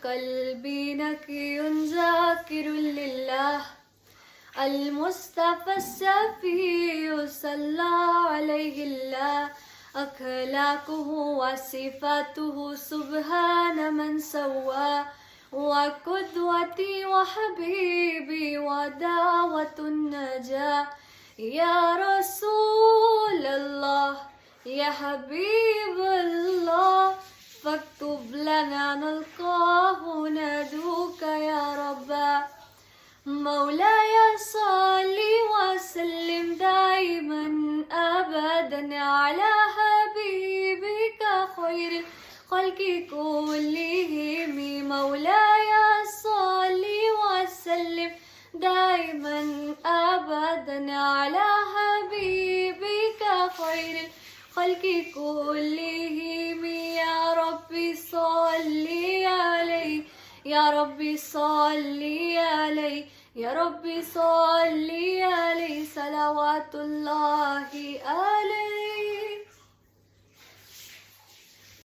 قلبي نقي ذاكر لله. المصطفى الشفيع صلى عليه الله. أخلاقه وصفاته سبحان من سوى. وقدوتي وحبيبي ودعوة النجاة. يا رسول الله يا حبيب الله، فاكتب لنا نلقاه ندعوك يا رب. مولاي صل وسلم دائما أبدا على حبيبك خير الخلق كلهم. مولاي صل وسلم دائما أبدا على حبيبك خير الخلق كلهم. يا ربي صل عليه يا ربي صل عليه يا ربي صل عليه صلوات الله عليه.